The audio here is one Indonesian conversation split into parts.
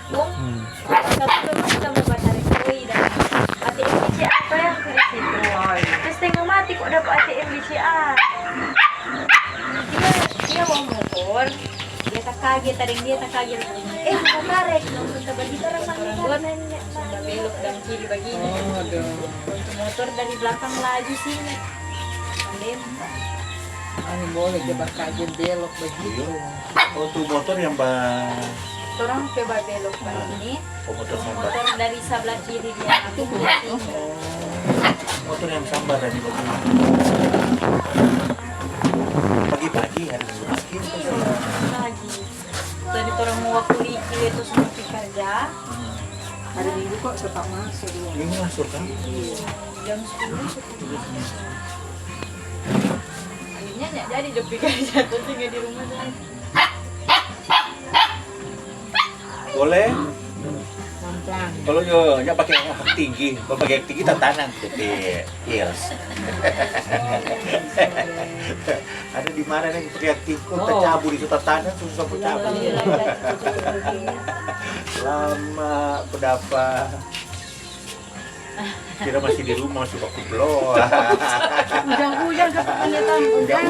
kung satu naman kita mau batalin koi dan ATM BCA apa yang ke situ. Terus tengok mati kok dapat ATM BCA. Dia bawa motor, dia tak kaget tadi dia tak kaget. Kita tarik, kita bagi orang buat sudah belok dan kiri begini. Motor dari belakang laju sini. Pandem. Boleh dia kaget belok begitu. Oh, tuh motor yang Orang coba belok begini. motor sambar. Motor dari sebelah kiri dia ambil sini. Motor yang sambar tadi pagi-pagi harus miskin Lagi. Tadi orang mau kuliah itu semua kerja. Hari Minggu kok tetap masuk. ini masuk kan Jam 10 akhirnya nggak jadi lebih kerja tuh tinggal di rumah tuh. boleh Pelan-pelan. kalau nyonya pakai hak tinggi kalau pakai hak tinggi tantangan tapi yes ada di mana nih pakai hak tinggi kok tercabur di tantangan susah bercabur lama pendapat kira masih di rumah masih baku blow Ujang-ujang kepengetan ujang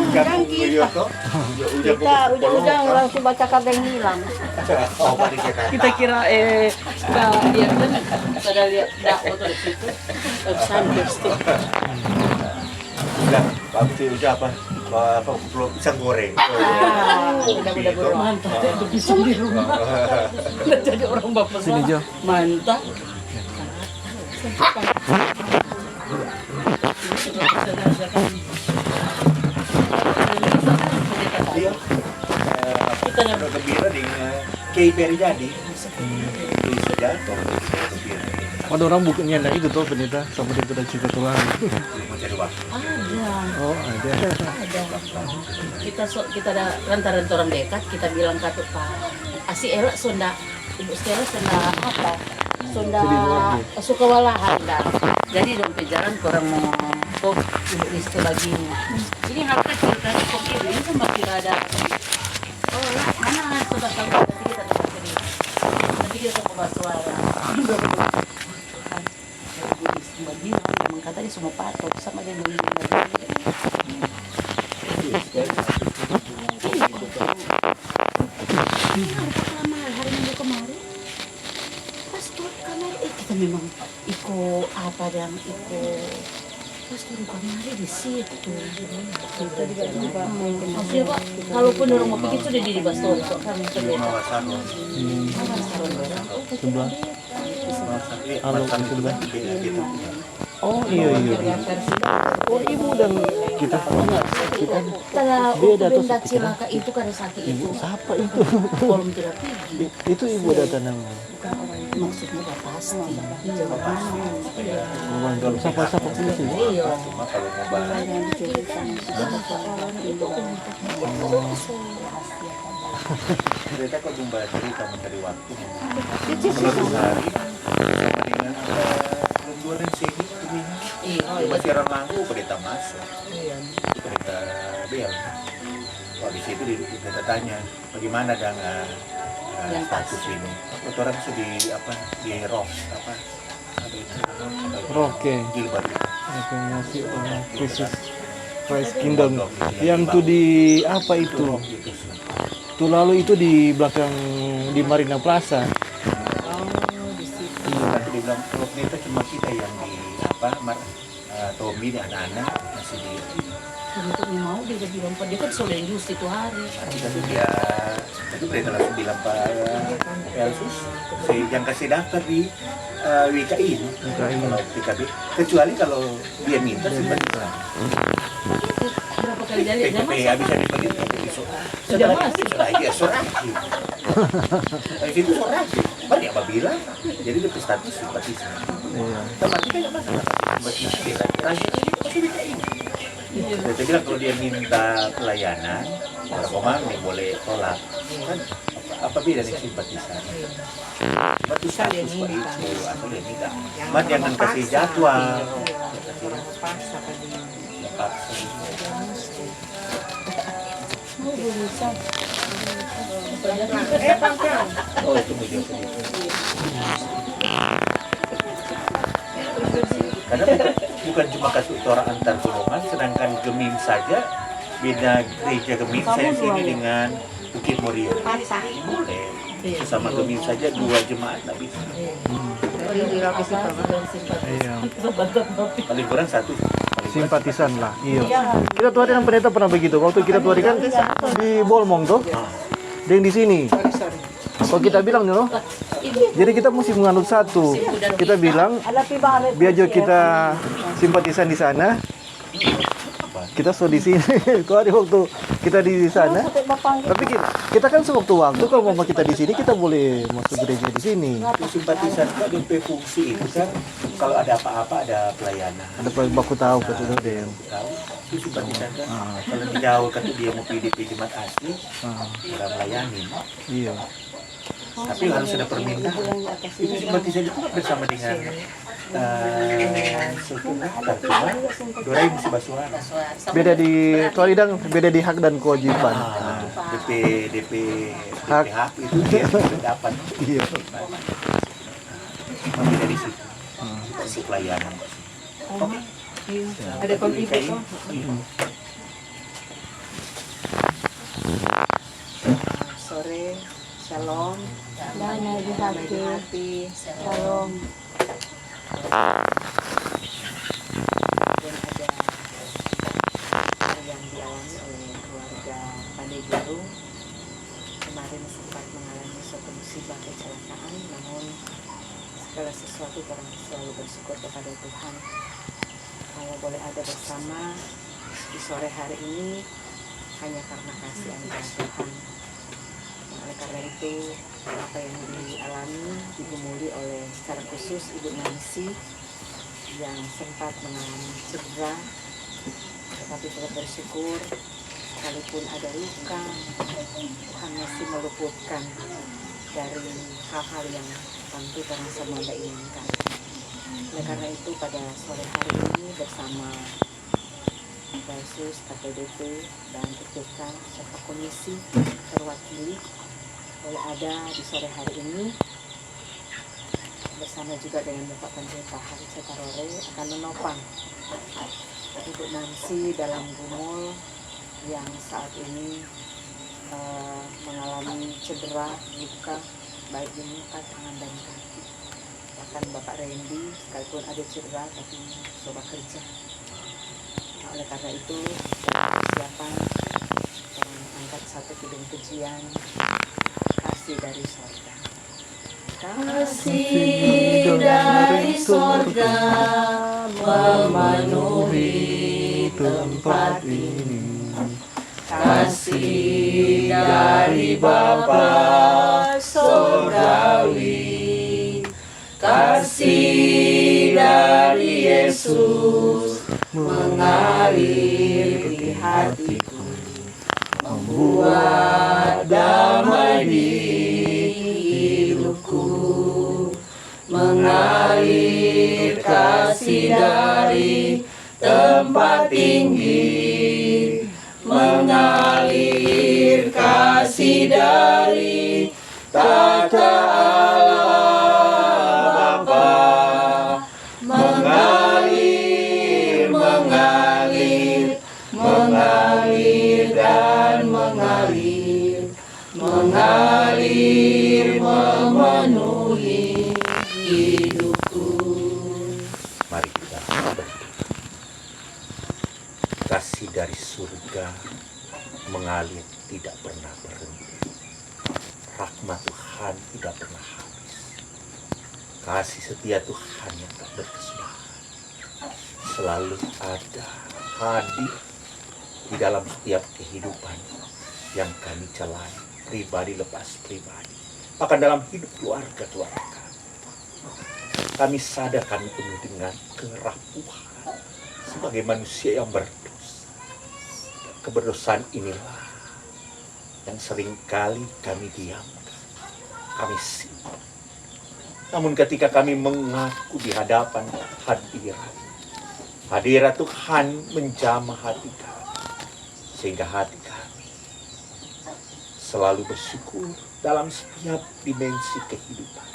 kita. ujang langsung baca kata yang hilang. oh balik Kita kira sudah lihat kan, sudah lihat foto di situ. Santai. udah pasti udah apa belum pisang goreng Udah mantap itu bisa di rumah. Udah jadi orang bapak Sini, Jo. Mantap. iya kita yang bergembira di KPR jadi bisa jatuh gembira Ada orang bukannya ada itu tuh pendeta sama dia udah cerita tulang. mencari waktu Ada. Oh ada. Kita ada lantaran orang dekat kita bilang kata Pak Asi elak Sunda Ibu Stella Sunda apa Sunda suka walahan dah. Jadi dong jalan orang mau kok istri baginya. Ini hal kecil kan kok ini kan masih ada. Oh lah mana sudah tahu nanti kita dapat cerita. Nanti kita coba suara. Bagian memang katanya semua patok sama dengan hari Minggu kemarin pas turun kamar kita memang ikut apa dan ikut pas turun kamar di situ kita juga jumpa maksudnya Pak kalaupun orang mau pergi sudah di Bastor kok kan Mawar Sarno Sebelah. Halo, sebelah. gitu Oh iya. Oh ibu dan kita setelah beda tuh benda cilaka itu karena sakit itu siapa itu? kolom tidak pergi Itu ibu ada tanam. maksudnya udah pasti Kalau siapa punya sih? iya cuma kalau mau bahas mereka kok jumpa cerita mencari waktu belum hari dengan belum dua dan segi masih orang langgu berita masuk berita bel wah di situ kita tanya bagaimana dengan status ini waktu orang itu di apa di rock apa Roke. Gilbert Reformasi orang Kristus Christ Kingdom. Yang tuh di apa itu? Tuh lalu itu di belakang di Marina Plaza. tapi dia bilang kalau kita cuma kita yang di apa Tommy di anak-anak masih di untuk mau dia udah bilang Pak dia kan soal industri itu hari tapi dia itu berita langsung bilang Pak Elsus yang kasih daftar di WKI ini kalau PKB kecuali kalau dia minta sebenarnya berapa kali dia lihat PKB bisa dibagi sudah masuk iya soraki dari situ soraki banyak apa bilang jadi lebih status simpatisan tapi kan nggak masalah simpatisan dia rakyat ini pasti WKI saya bilang kalau dia minta pelayanan orang komando boleh tolak kan apa beda nih simpatisan simpatisan itu asal dia nikah cuman jangan kasih jadwal oh itu video Karena bukan cuma kasus orang antar golongan, sedangkan Gemim saja beda gereja Gemim saya sini dengan Bukit Muria. Boleh. Sama Gemim saja 2 jemaat tak bisa. Iya. Paling kurang 1. Simpatisan lah. Iya. Kita tuh hari yang pendeta pernah begitu. Waktu kita tuh hari kan di Bolmong tuh. Dan di sini. Kalau kita bilang loh, jadi kita mesti menganut satu. Kita bilang biar juga kita simpatisan di sana. Kita so di sini. Kalau ada waktu kita di sana. Tapi kita kan sewaktu-waktu kalau mau kita di sini kita boleh masuk gereja di sini. Itu simpatisan Kak DP fungsi itu kan kalau ada apa-apa ada pelayanan. Ada baku tahu betul deh. Tahu itu simpatisan kan. Kalau jauh kan dia mau PDP jemaat asli, orang melayani. Iya. Tapi harus ada permintaan. Itu simpatisan itu kan bersama dengan Dorai mesti basuhan. Beda di kalau idang beda di hak dan kewajiban. DP hak itu dia dapat. Iya. Beda di situ. Untuk pelayanan. Oke. Ada konflik kok. Sore, shalom. Damai di hati. Shalom. Dan ada yang dialami oleh keluarga Pandai Biru. Kemarin sempat mengalami suatu musibah kecelakaan, namun segala sesuatu orang selalu bersyukur kepada Tuhan. Kalau boleh ada bersama di sore hari ini hanya karena kasih anugerah Tuhan. Oleh karena itu, apa yang dialami digumuli oleh secara khusus Ibu Nancy yang sempat mengalami cedera, tetapi tetap bersyukur sekalipun ada luka, Tuhan masih meluputkan dari hal-hal yang tentu orang semua tidak inginkan. Oleh karena itu pada sore hari ini bersama Yesus, KPDP, dan PPK serta komisi terwakili boleh ada di sore hari ini bersama juga dengan Bapak Pendeta Haris Setarore akan menopang Ibu Nancy dalam gumul yang saat ini mengalami cedera, luka baik di muka, tangan, dan kaki. Bahkan Bapak Randy sekalipun ada cedera tapi coba kerja. Nah, oleh karena itu persiapan angkat satu kidung pujian kasih dari sorga. Kasih dari sorga memenuhi tempat ini. Kasih dari Bapa sorgawi, kasih dari Yesus mengalir di hatiku, membuat damai di hidupku, mengalir kasih dari tempat tinggi, mengalir kasih dari tata Allah Bapa, mengalir, mengalir, mengalir dan mengalir, mengalir memenuhi hidupku. Mari kita berdoa. Kasih dari surga mengalir tidak pernah berhenti. Rahmat Tuhan tidak pernah habis. Kasih setia Tuhan yang tak berkesudahan selalu ada, hadir di dalam setiap kehidupan yang kami jalani, pribadi lepas pribadi, bahkan dalam hidup keluarga kami. Kami sadar kami penuh dengan kerapuhan sebagai manusia yang berdosa. Keberdosaan inilah yang seringkali kami diamkan, kami simpan. Namun ketika kami mengaku di hadapan hadirat Tuhan menjamah hati kami, sehingga hati kami selalu bersyukur dalam setiap dimensi kehidupan,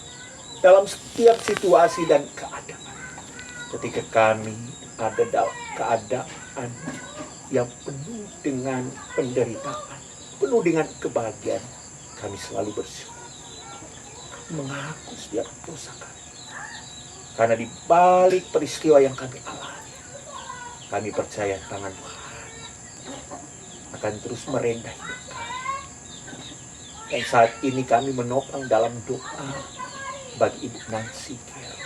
dalam setiap situasi dan keadaan. ketika kami ada dalam keadaan yang penuh dengan penderitaan, penuh dengan kebahagiaan, kami selalu bersyukur. Kami mengaku setiap dosa kami. Karena di balik peristiwa yang kami alami, kami percaya tangan Tuhan akan terus merendah hidup kami. Dan saat ini kami menopang dalam doa bagi Ibu Nancy Care.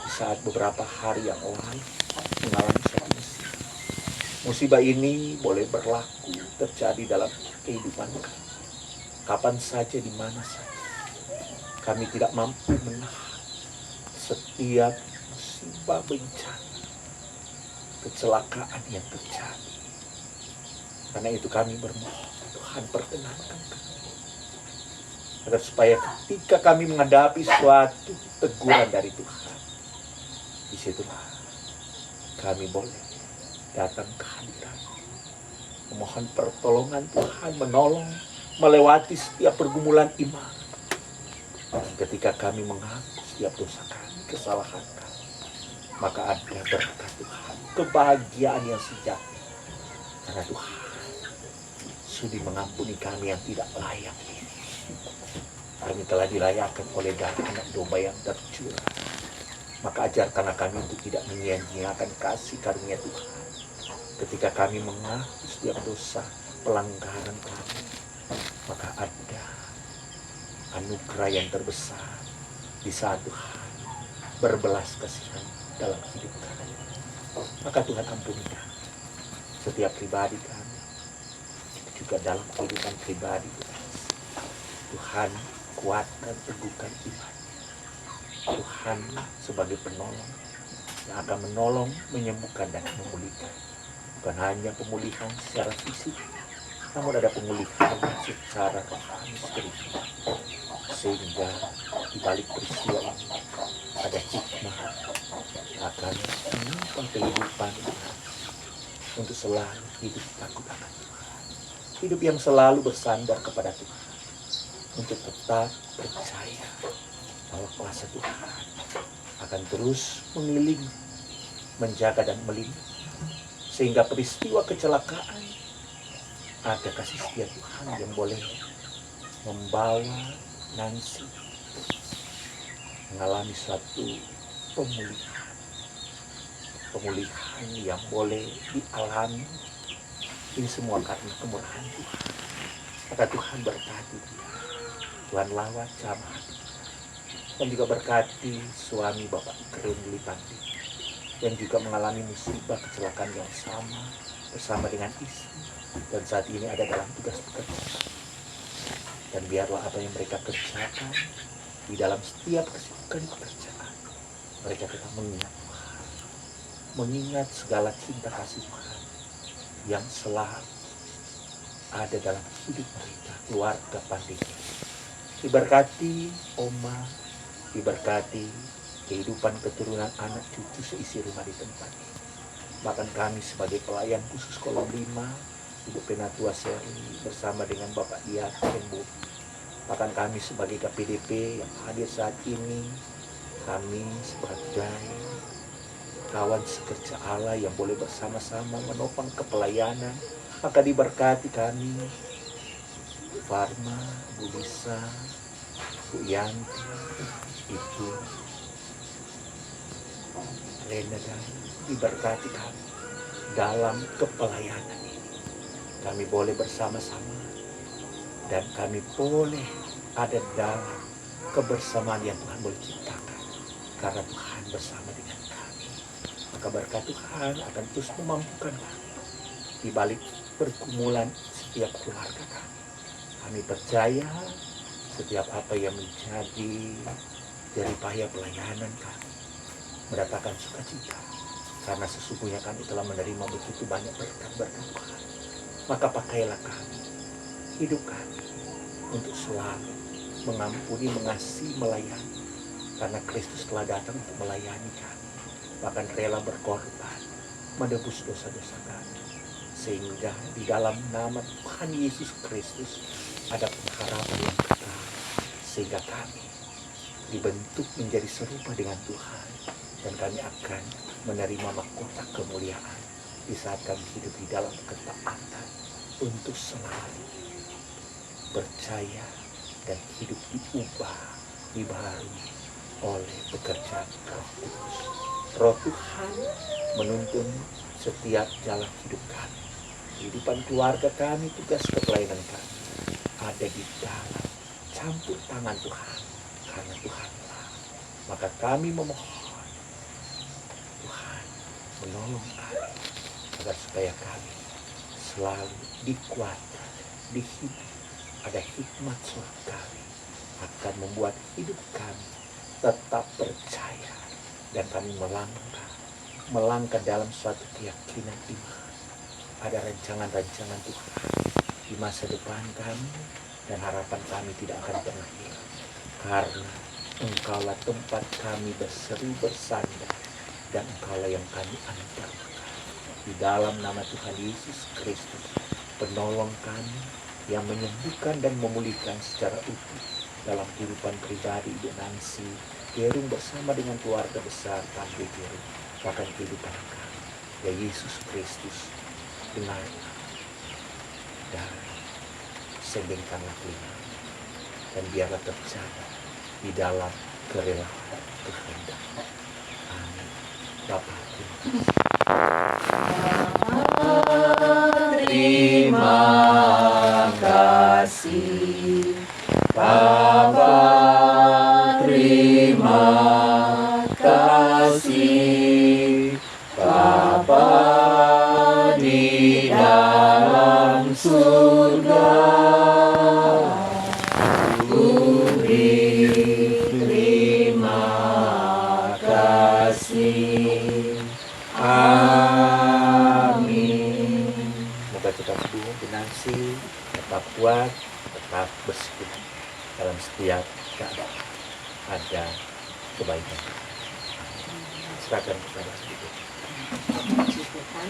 Di saat beberapa hari yang lalu mengalami suatu musibah. Musibah ini boleh berlaku terjadi dalam kehidupan kami. Kapan saja, di mana saja. Kami tidak mampu menahan setiap musibah, bencana, kecelakaan yang terjadi. Karena itu kami bermohon, Tuhan perkenankan kami, agar supaya ketika kami menghadapi suatu teguran dari Tuhan, disitulah kami boleh datang ke hadirat, memohon pertolongan Tuhan, menolong, melewati setiap pergumulan iman. Ketika kami mengaku setiap dosa kami, kesalahan kami, maka ada berkat Tuhan, kebahagiaan yang sejati. Karena Tuhan sudi mengampuni kami yang tidak layak ini. Kami telah dilayakkan oleh darah anak domba yang tercurah. Maka ajarkanlah kami untuk tidak menyia-nyiakan kasih karunia Tuhan. Ketika kami mengaku setiap dosa pelanggaran kami, maka ada anugerah yang terbesar di saat Tuhan berbelas kasihan dalam hidup kami. Maka Tuhan ampuni kami, setiap pribadi kami, juga dalam kehidupan pribadi Tuhan. Tuhan kuatkan, teguhkan iman. Tuhan sebagai penolong yang akan menolong, menyembuhkan dan memulihkan. Bukan hanya pemulihan secara fisik, namun ada pemulihan secara rohani spiritual. Sehingga di balik peristiwa ini ada hikmah akan menimpa kehidupan untuk selalu hidup takut akan Tuhan. Hidup yang selalu bersandar kepada Tuhan. Untuk tetap percaya bahwa kuasa Tuhan akan terus mengelilingi, menjaga dan melindungi. Sehingga peristiwa kecelakaan, ada kasih setia Tuhan yang boleh membawa Nancy mengalami suatu pemulihan. Pemulihan yang boleh dialami. Ini semua karena kemurahan Tuhan. Maka Tuhan berkati dia. Tuhan lawat jamah. Dan juga berkati suami Bapak Keren Lipandi yang juga mengalami musibah kecelakaan yang sama bersama dengan istri. Dan saat ini ada dalam tugas pekerjaan. Dan biarlah apa yang mereka kerjakan di dalam setiap kesibukan pekerjaan, mereka tetap mengingat Tuhan. Mengingat segala cinta kasih Tuhan yang selalu ada dalam hidup mereka, keluarga Pandega. Diberkati Oma, diberkati kehidupan keturunan anak cucu seisi rumah di tempat ini. Bahkan kami sebagai pelayan khusus Kolom 5, Ibu Penatua Seri bersama dengan Bapak Diat dan Bu. Bahkan kami sebagai KPDP yang hadir saat ini, kami sebagai kawan sekerja Allah yang boleh bersama-sama menopang kepelayanan, maka diberkati kami Farma, Bu Lisa, Bu Yanti, Ibu Lena, dan diberkati kami dalam kepelayanan ini. Kami boleh bersama-sama dan kami boleh ada dalam kebersamaan yang Tuhan boleh ciptakan karena Tuhan bersama dengan kami. Maka berkat Tuhan akan terus memampukan kami di balik pergumulan setiap keluarga kami. Kami percaya setiap apa yang menjadi jeripaya pelayanan kami mendatangkan sukacita, karena sesungguhnya kami telah menerima begitu banyak berkat-berkat Tuhan. Maka pakailah kami, hidup kami untuk selalu mengampuni, mengasihi, melayani, karena Kristus telah datang untuk melayani kami, bahkan rela berkorban menebus dosa-dosa kami, sehingga di dalam nama Tuhan Yesus Kristus ada pengharapan yang kekal, sehingga kami dibentuk menjadi serupa dengan Tuhan dan kami akan menerima mahkota kemuliaan di saat kami hidup di dalam ketaatan untuk selalu percaya dan hidup diubah, dibaharui oleh pekerjaan Roh Kudus. Roh Tuhan menuntun setiap jalan hidup kami. Kehidupan keluarga kami, tugas kepelainan kami ada di dalam campur tangan Tuhan. Karena Tuhanlah, maka kami memohon Tuhan menolong kami agar supaya kami selalu dikuatkan, dihidup. Ada hikmat surgawi akan membuat hidup kami tetap percaya, dan kami melangkah dalam suatu keyakinan iman. Ada rancangan-rancangan Tuhan di masa depan kami, dan harapan kami tidak akan pernah hilang. Karena Engkaulah tempat kami berseru bersandar, dan Engkaulah yang kami andalkan. Di dalam nama Tuhan Yesus Kristus, penolong kami yang menyembuhkan dan memulihkan secara utuh dalam kehidupan pribadi Ibu Nancy Gerung bersama dengan keluarga besar Tambe Gerung, bahkan kehidupan kami. Ya Yesus Kristus, dengarlah dan sembengkanlah telinga, dan biarlah tercatat di dalam kerelaan kehendak. Amin. Bapa, terima kasih. Bapa, terima kasih. Bapa di dalam surga, terima kasih. Amin. Moga tetap sembuh, Nancy, tetap kuat, tetap bersikukuh dalam setiap keadaan. Ada kebaikan. Serahkan kepada Tuhan. Puji Tuhan,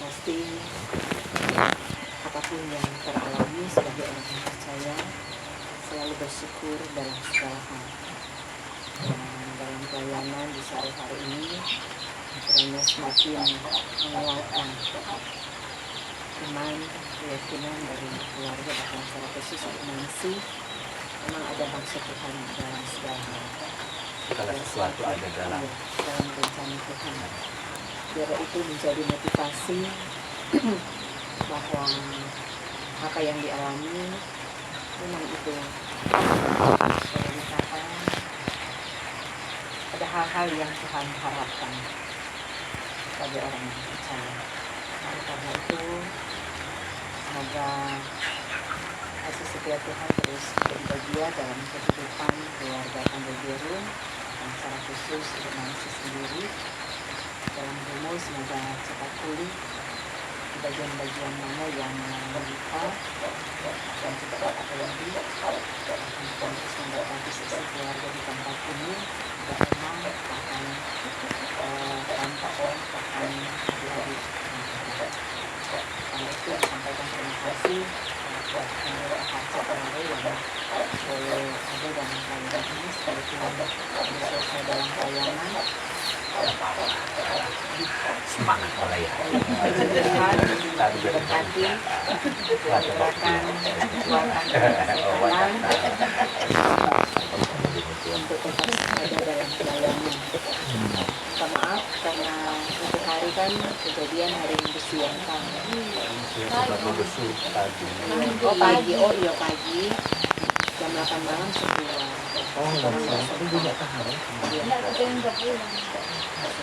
pasti apapun yang teralami sebagai orang yang percaya selalu bersyukur dalam segala hal. Dan dalam pelayanan di sehari-hari ini, kiranya semakin menguatkan iman, keyakinan dari keluarga, bahkan secara khusus Nancy, memang ada maksud Tuhan dalam segala hal. Segala sesuatu ada dalam rencana Tuhan. Biar itu menjadi motivasi bahwa apa yang dialami memang itu boleh dikatakan ada hal-hal yang Tuhan harapkan bagi orang yang percaya. Oleh karena itu, semoga kasih setia Tuhan terus berbahagia dalam kehidupan keluarga Tambe Gerung, dan secara khusus Ibu Nancy sendiri dalam rumus. Semoga cepat pulih di bagian-bagian mana yang luka, dan cepat apalagi akan terus mendapati sisi keluarga di tempat ini tidak memang akan tampak akan adik-adik. Karena itu sampaikan terima kasih buat menurut hati keluarga yang boleh ada dalam pelayanan ini, sekalipun selesai dalam pelayanan. semangat pelayanan. Tuhan berkati, gerakan kekuatan dan untuk tetap ada dalam pelayanan. Minta maaf karena untuk hari kan kejadian hari Minggu siang kan. Oh pagi, oh iya pagi. Jam 8 malam sebulan. Oh, tapi gue gak tahu.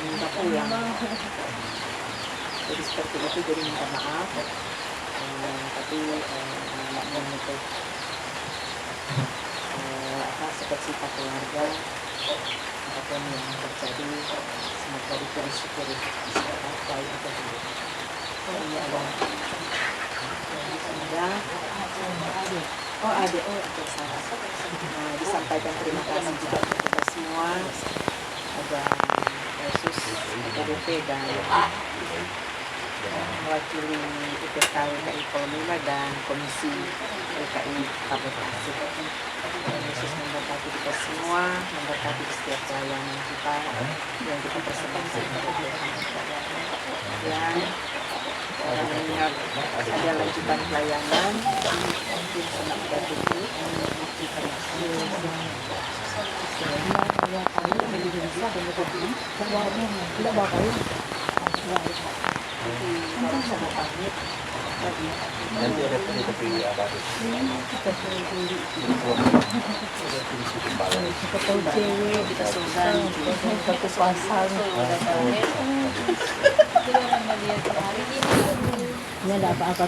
Minta pulang. Jadi seperti itu, jadi minta maaf. Tapi nggak menutup sukacita keluarga. Apapun yang terjadi, semoga itu disyukuri. Baik atau buruk. Oh ini ada. Semoga. Oh ada, oh ada salah. Disampaikan terima kasih juga untuk kita semua. Ada Yesus, PDP dan mewakili IPKW KI Kolomina dan Komisi KI Kabupaten. Yesus memberkati kita kita semua, memberkati setiap pelayanan kita yang kita persembahkan kepada Tuhan. Dan mengingat ada lanjutan pelayanan, mungkin senang kita tunggu. Nanti ada tepi apa tuh? Kita sudah satu pasang. Ini ada apa-apa